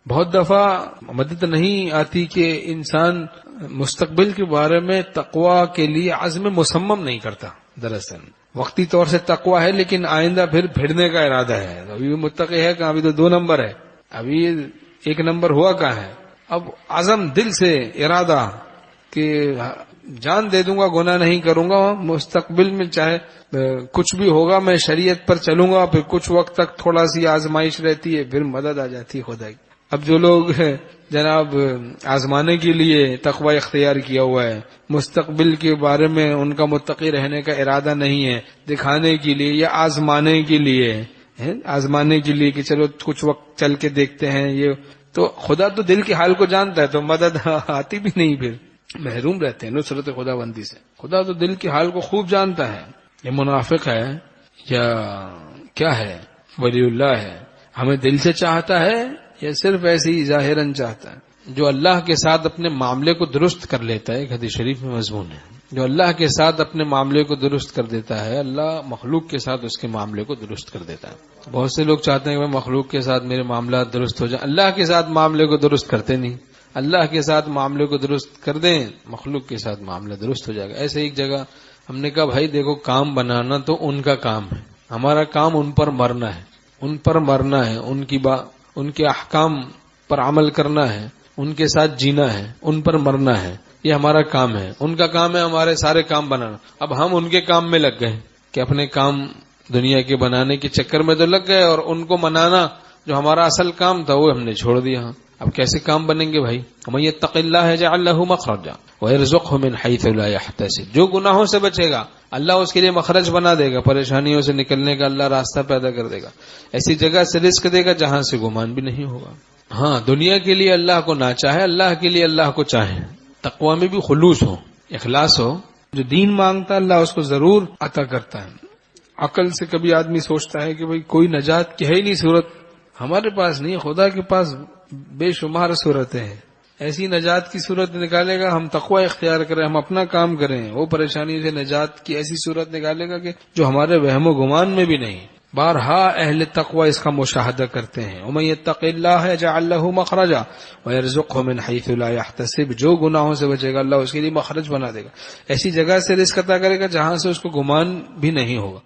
بہت دفعہ مدد نہیں آتی کہ انسان مستقبل کے بارے میں تقوی کے لیے عزم مصمم نہیں کرتا. دراصل وقتی طور سے تقوی ہے لیکن آئندہ پھر بھیڑنے کا ارادہ ہے. ابھی بھی متقی ہے کہ ابھی تو 2 نمبر ہے, ابھی 1 نمبر ہوا کہاں ہے. اب عزم دل سے ارادہ کہ جان دے دوں گا, گناہ نہیں کروں گا, مستقبل میں چاہے کچھ بھی ہوگا میں شریعت پر چلوں گا. پھر کچھ وقت تک تھوڑا سی آزمائش رہتی ہے, پھر مدد آ جاتی ہے خدا کی. اب جو لوگ جناب آزمانے کے لیے تقوی اختیار کیا ہوا ہے, مستقبل کے بارے میں ان کا متقی رہنے کا ارادہ نہیں ہے, دکھانے کے لیے یا آزمانے کے لیے کہ چلو کچھ وقت چل کے دیکھتے ہیں, یہ تو خدا تو دل کے حال کو جانتا ہے, تو مدد آتی بھی نہیں, پھر محروم رہتے ہیں نصرت خدا بندی سے. خدا تو دل کے حال کو خوب جانتا ہے, یہ منافق ہے یا کیا ہے, ولی اللہ ہے, ہمیں دل سے چاہتا ہے یا صرف ایسے ہی ظاہراً چاہتا ہے. جو اللہ کے ساتھ اپنے معاملے کو درست کر لیتا ہے, ایک حدیث شریف میں مضمون ہے, جو اللہ کے ساتھ اپنے معاملے کو درست کر دیتا ہے, اللہ مخلوق کے ساتھ اس کے معاملے کو درست کر دیتا ہے. بہت سے لوگ چاہتے ہیں کہ میں مخلوق کے ساتھ میرے معاملات درست ہو جائیں, اللہ کے ساتھ معاملے کو درست کرتے نہیں. اللہ کے ساتھ معاملے کو درست کر دیں, مخلوق کے ساتھ معاملہ درست ہو جائے گا. ایسے ایک جگہ ہم نے کہا بھائی دیکھو, کام بنانا تو ان کا کام ہے, ہمارا کام ان پر مرنا ہے, ان کے احکام پر عمل کرنا ہے, ان کے ساتھ جینا ہے, ان پر مرنا ہے, یہ ہمارا کام ہے. ان کا کام ہے ہمارے سارے کام بنانا. اب ہم ان کے کام میں لگ گئے کہ اپنے کام دنیا کے بنانے کے چکر میں تو لگ گئے, اور ان کو منانا جو ہمارا اصل کام تھا وہ ہم نے چھوڑ دیا. اب کیسے کام بنیں گے بھائی؟ وَمَن يَتَّقِ اللَّهَ يَجْعَل لَّهُ مَخْرَجًا وَيَرْزُقْهُ مِنْ حَيْثُ لَا يَحْتَسِبُ. جو گناہوں سے بچے گا اللہ اس کے لیے مخرج بنا دے گا, پریشانیوں سے نکلنے کا اللہ راستہ پیدا کر دے گا, ایسی جگہ سے رزق دے گا جہاں سے گمان بھی نہیں ہوگا. ہاں, دنیا کے لیے اللہ کو نہ چاہے, اللہ کے لیے اللہ کو چاہے, تقوی میں بھی خلوص ہو, اخلاص ہو. جو دین مانگتا ہے اللہ اس کو ضرور عطا کرتا ہے. عقل سے کبھی آدمی سوچتا ہے کہ بھئی کوئی نجات کی ہے ہی نہیں صورت, ہمارے پاس نہیں, خدا کے پاس بے شمار صورتیں ہیں. ایسی نجات کی صورت نکالے گا, ہم تقوی اختیار کریں, ہم اپنا کام کریں, وہ پریشانی سے نجات کی ایسی صورت نکالے گا کہ جو ہمارے وہم و گمان میں بھی نہیں. بارہا اہل تقوی اس کا مشاہدہ کرتے ہیں. وَمَن يَتَّقِ اللَّهَ يَجْعَل لَّهُ مَخْرَجًا وَيَرْزُقْهُ مِنْ حَيْثُ لَا يَحْتَسِبُ. جو گناہوں سے بچے گا اللہ اس کے لیے مخرج بنا دے گا, ایسی جگہ سے رزق عطا کرے گا جہاں سے اس کو گمان بھی نہیں ہوگا.